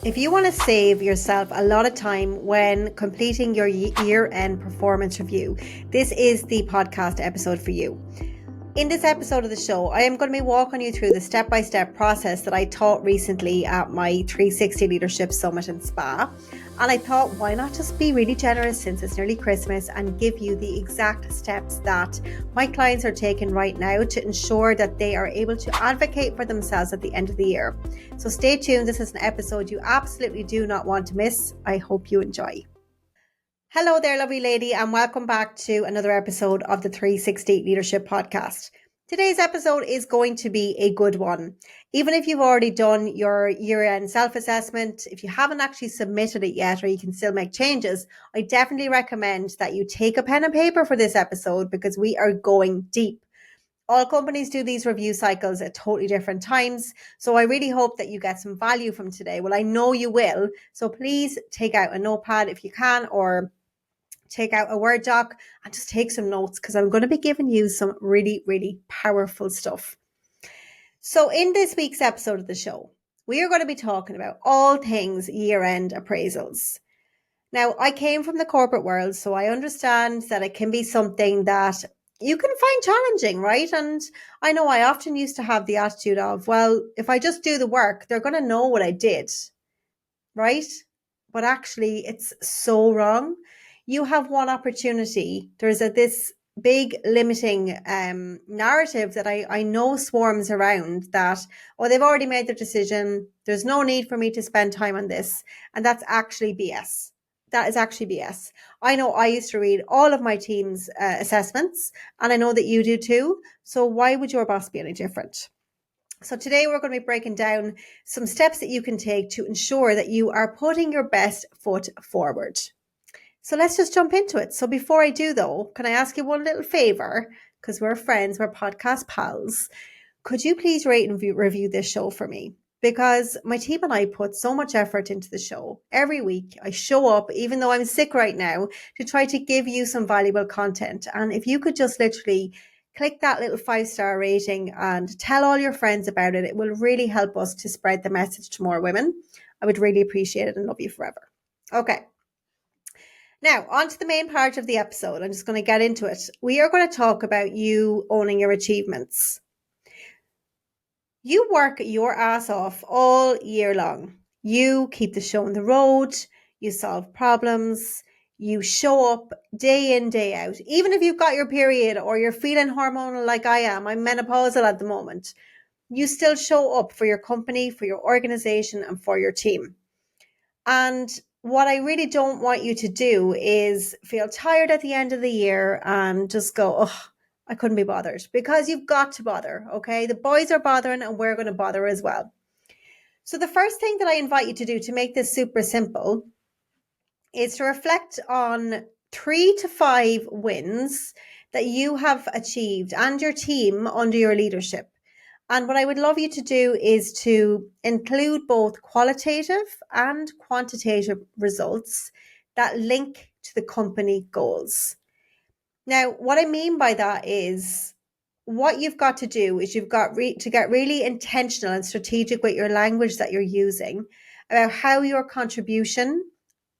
If you want to save yourself a lot of time when completing your year-end performance review, this is the podcast episode for you. In this episode of the show, I am going to be walking you through the step-by-step process that I taught recently at my 360 Leadership Summit in Spa. And I thought, why not just be really generous since it's nearly Christmas and give you the exact steps that my clients are taking right now to ensure that they are able to advocate for themselves at the end of the year. So stay tuned. This is an episode you absolutely do not want to miss. I hope you enjoy. Hello there, lovely lady, and welcome back to another episode of the 360 Leadership Podcast. Today's episode is going to be a good one. Even if you've already done your year-end self-assessment, if you haven't actually submitted it yet or you can still make changes, I definitely recommend that you take a pen and paper for this episode because we are going deep. All companies do these review cycles at totally different times, so I really hope that you get some value from today. Well, I know you will, so please take out a notepad if you can, or take out a Word doc and just take some notes because I'm going to be giving you some really, really powerful stuff. So in this week's episode of the show, we are going to be talking about all things year-end appraisals. Now, I came from the corporate world, so I understand that it can be something that you can find challenging, right? And I know I often used to have the attitude of, well, if I just do the work, they're going to know what I did, right? But actually, it's so wrong. You have one opportunity. There's this big limiting narrative that I know swarms around that, oh, they've already made their decision. There's no need for me to spend time on this. And that's actually BS. That is actually BS. I know I used to read all of my team's assessments, and I know that you do too. So why would your boss be any different? So today we're going to be breaking down some steps that you can take to ensure that you are putting your best foot forward. So let's just jump into it. So before I do though, can I ask you one little favor? Because we're friends, we're podcast pals. Could you please rate and review this show for me? Because my team and I put so much effort into the show. Every week I show up, even though I'm sick right now, to try to give you some valuable content. And if you could just literally click that little 5-star rating and tell all your friends about it, it will really help us to spread the message to more women. I would really appreciate it and love you forever. Okay. Now, on to the main part of the episode. I'm just going to get into it. We are going to talk about you owning your achievements. You work your ass off all year long. You keep the show on the road. You solve problems. You show up day in, day out. Even if you've got your period or you're feeling hormonal like I am, I'm menopausal at the moment, you still show up for your company, for your organization, and for your team. And what I really don't want you to do is feel tired at the end of the year and just go, oh, I couldn't be bothered, because you've got to bother. Okay. The boys are bothering and we're going to bother as well. So the first thing that I invite you to do to make this super simple is to reflect on 3 to 5 wins that you have achieved and your team under your leadership. And what I would love you to do is to include both qualitative and quantitative results that link to the company goals. Now, what I mean by that is what you've got to do is you've got to get really intentional and strategic with your language that you're using about how your contribution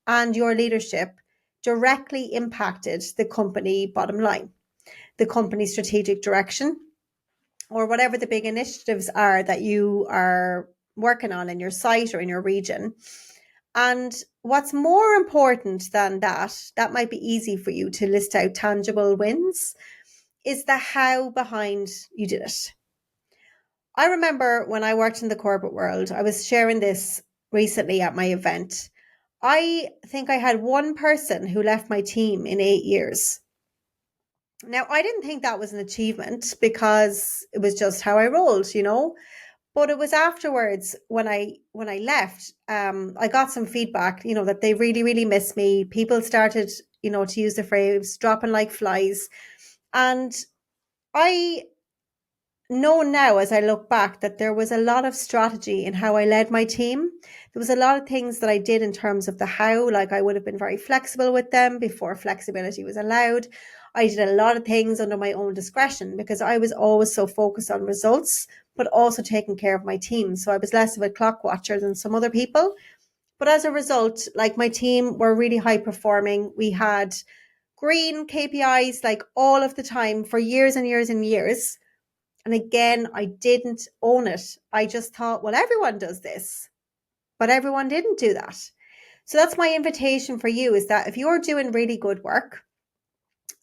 and your leadership directly impacted the company bottom line, the company strategic direction, or whatever the big initiatives are that you are working on in your site or in your region. And what's more important than that might be easy for you to list out tangible wins, is the how behind you did it. I remember when I worked in the corporate world, I was sharing this recently at my event. I think I had one person who left my team in 8 years. Now, I didn't think that was an achievement because it was just how I rolled, but it was afterwards when I left, I got some feedback, that they really, really missed me. People started, to use the phrase dropping like flies. And I know now, as I look back, that there was a lot of strategy in how I led my team. There was a lot of things that I did in terms of the how, like I would have been very flexible with them before flexibility was allowed. I did a lot of things under my own discretion because I was always so focused on results, but also taking care of my team. So I was less of a clock watcher than some other people. But as a result, like my team were really high performing. We had green KPIs like all of the time for years and years and years. And again, I didn't own it. I just thought, well, everyone does this, but everyone didn't do that. So that's my invitation for you, is that if you're doing really good work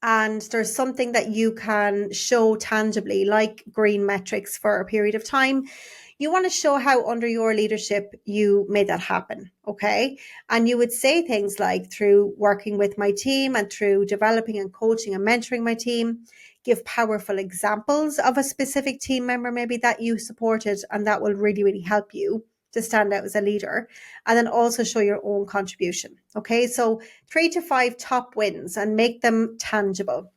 and there's something that you can show tangibly, like green metrics for a period of time, you want to show how under your leadership you made that happen, okay? And you would say things like, through working with my team and through developing and coaching and mentoring my team, give powerful examples of a specific team member maybe that you supported, and that will really, really help you to stand out as a leader. And then also show your own contribution, okay? So 3 to 5 top wins and make them tangible.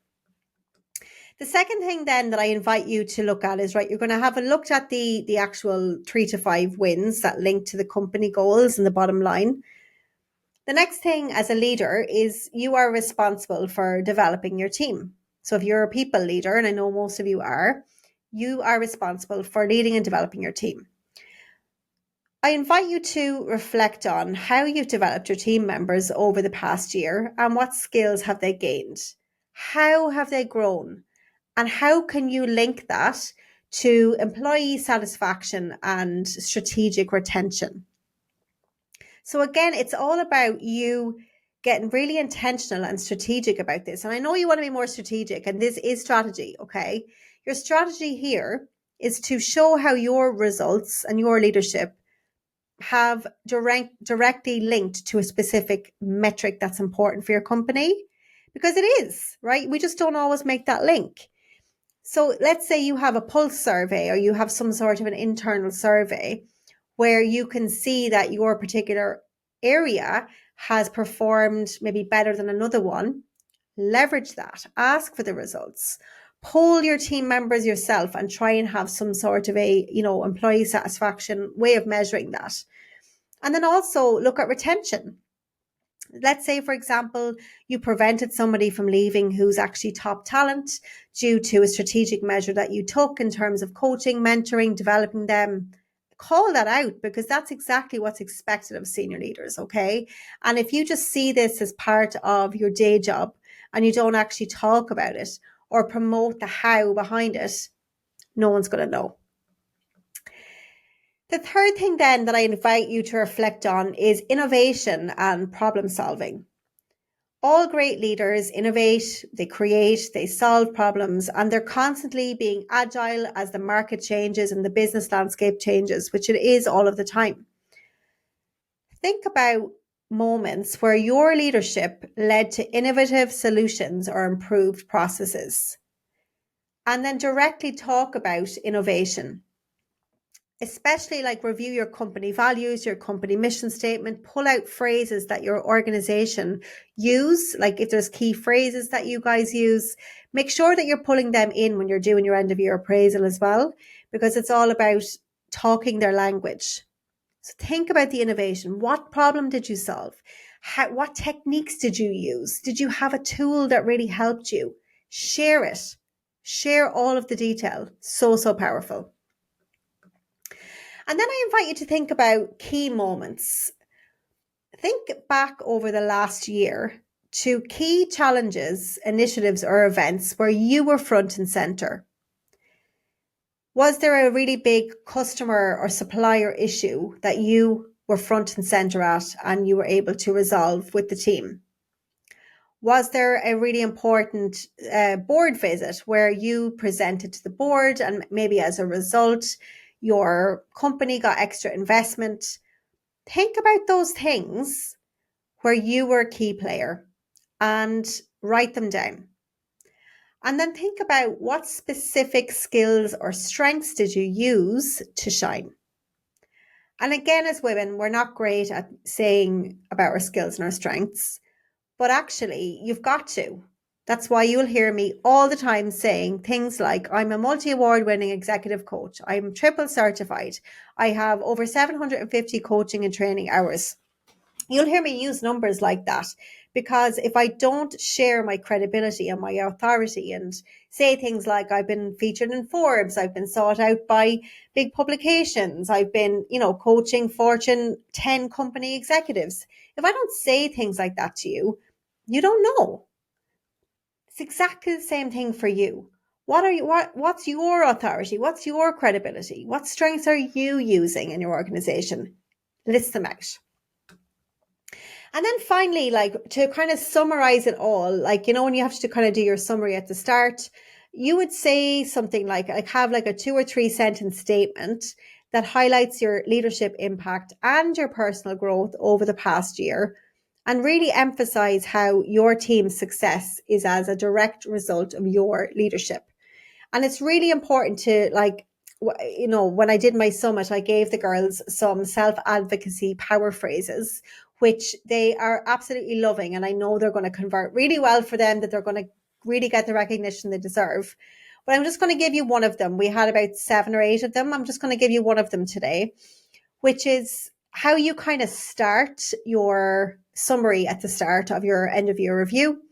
The second thing then that I invite you to look at is, right, you're going to have a look at the actual 3 to 5 wins that link to the company goals and the bottom line. The next thing as a leader is you are responsible for developing your team. So if you're a people leader, and I know most of you are responsible for leading and developing your team. I invite you to reflect on how you've developed your team members over the past year and what skills have they gained? How have they grown? And how can you link that to employee satisfaction and strategic retention? So again, it's all about you getting really intentional and strategic about this. And I know you want to be more strategic, and this is strategy, okay? Your strategy here is to show how your results and your leadership have directly linked to a specific metric that's important for your company, because it is, right? We just don't always make that link. So let's say you have a pulse survey, or you have some sort of an internal survey where you can see that your particular area has performed maybe better than another one. Leverage that, ask for the results, poll your team members yourself, and try and have some sort of a, employee satisfaction way of measuring that. And then also look at retention. Let's say, for example, you prevented somebody from leaving who's actually top talent due to a strategic measure that you took in terms of coaching, mentoring, developing them. Call that out, because that's exactly what's expected of senior leaders, okay? And if you just see this as part of your day job and you don't actually talk about it or promote the how behind it, no one's going to know. The third thing then that I invite you to reflect on is innovation and problem solving. All great leaders innovate, they create, they solve problems, and they're constantly being agile as the market changes and the business landscape changes, which it is all of the time. Think about moments where your leadership led to innovative solutions or improved processes, and then directly talk about innovation. Especially like review your company values, your company mission statement, pull out phrases that your organization use. Like if there's key phrases that you guys use, make sure that you're pulling them in when you're doing your end of year appraisal as well, because it's all about talking their language. So think about the innovation. What problem did you solve? What techniques did you use? Did you have a tool that really helped you? Share it. Share all of the detail. So powerful. And then I invite you to think about key moments. Think back over the last year to key challenges, initiatives, or events where you were front and center. Was there a really big customer or supplier issue that you were front and center at and you were able to resolve with the team? Was there a really important board visit where you presented to the board and maybe as a result, your company got extra investment? Think about those things where you were a key player and write them down. And then think about what specific skills or strengths did you use to shine. And again, as women, we're not great at saying about our skills and our strengths, but actually you've got to. That's why you'll hear me all the time saying things like, I'm a multi-award winning executive coach. I'm triple certified. I have over 750 coaching and training hours. You'll hear me use numbers like that, because if I don't share my credibility and my authority and say things like I've been featured in Forbes, I've been sought out by big publications, I've been, coaching Fortune 10 company executives. If I don't say things like that to you, you don't know. It's exactly the same thing for you. What's your authority? What's your credibility? What strengths are you using in your organization? List them out. And then finally, to kind of summarize it all, when you have to kind of do your summary at the start, you would say something like have a 2 or 3 sentence statement that highlights your leadership impact and your personal growth over the past year, and really emphasize how your team's success is as a direct result of your leadership. And it's really important to when I did my summit, I gave the girls some self-advocacy power phrases, which they are absolutely loving. And I know they're going to convert really well for them, that they're going to really get the recognition they deserve. But I'm just going to give you one of them. We had about 7 or 8 of them. I'm just going to give you one of them today, which is how you kind of start your summary at the start of your end of year review.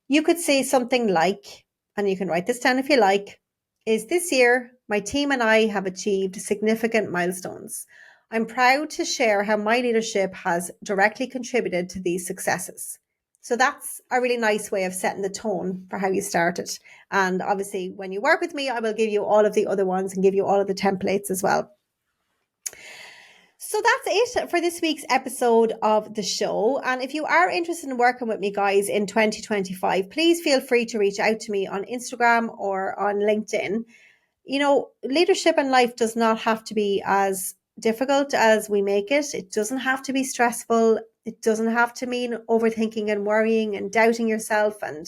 You could say something like, and you can write this down if you like, is this year, my team and I have achieved significant milestones. I'm proud to share how my leadership has directly contributed to these successes. So that's a really nice way of setting the tone for how you start it. And obviously, when you work with me, I will give you all of the other ones and give you all of the templates as well. So that's it for this week's episode of the show. And if you are interested in working with me, guys, in 2025, please feel free to reach out to me on Instagram or on LinkedIn. Leadership in life does not have to be as difficult as we make it. It doesn't have to be stressful. It doesn't have to mean overthinking and worrying and doubting yourself and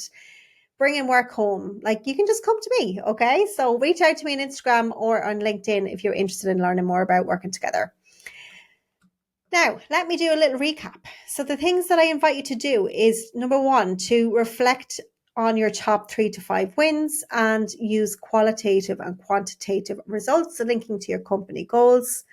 bringing work home. You can just come to me, okay? So reach out to me on Instagram or on LinkedIn if you're interested in learning more about working together. Now, let me do a little recap. So the things that I invite you to do is, number 1, to reflect on your top 3 to 5 wins and use qualitative and quantitative results linking to your company goals.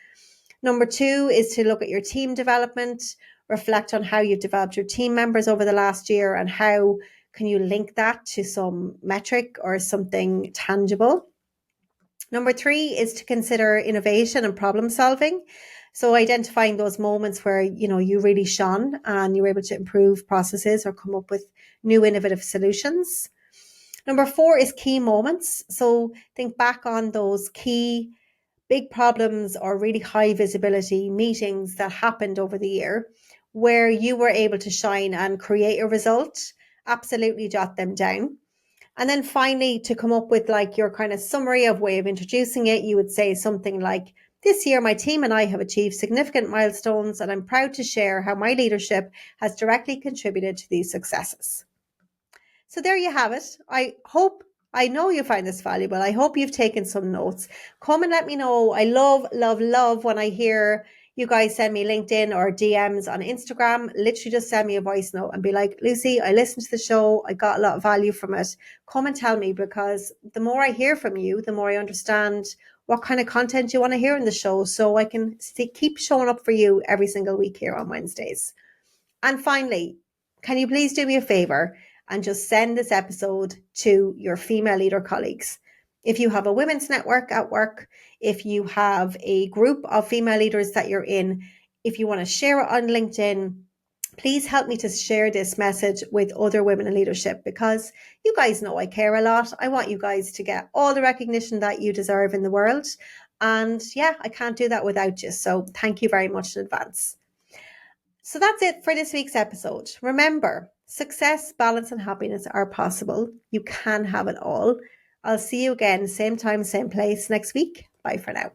Number 2 is to look at your team development, reflect on how you've developed your team members over the last year and how can you link that to some metric or something tangible. Number 3 is to consider innovation and problem solving. So identifying those moments where, you really shone and you were able to improve processes or come up with new innovative solutions. Number 4 is key moments. So think back on those key big problems or really high visibility meetings that happened over the year where you were able to shine and create a result. Absolutely jot them down. And then finally, to come up with your kind of summary of way of introducing it, you would say something like, this year, my team and I have achieved significant milestones, and I'm proud to share how my leadership has directly contributed to these successes. So there you have it. I know you find this valuable. I hope you've taken some notes. Come and let me know. I love, love, love when I hear you guys send me LinkedIn or DMs on Instagram. Literally just send me a voice note and be like, Lucy, I listened to the show. I got a lot of value from it. Come and tell me, because the more I hear from you, the more I understand what kind of content you want to hear in the show, so I can keep showing up for you every single week here on Wednesdays. And finally, can you please do me a favor and just send this episode to your female leader colleagues? If you have a women's network at work, if you have a group of female leaders that you're in, if you want to share it on LinkedIn, please help me to share this message with other women in leadership, because you guys know I care a lot. I want you guys to get all the recognition that you deserve in the world. And yeah, I can't do that without you. So thank you very much in advance. So that's it for this week's episode. Remember, success, balance, and happiness are possible. You can have it all. I'll see you again, same time, same place next week. Bye for now.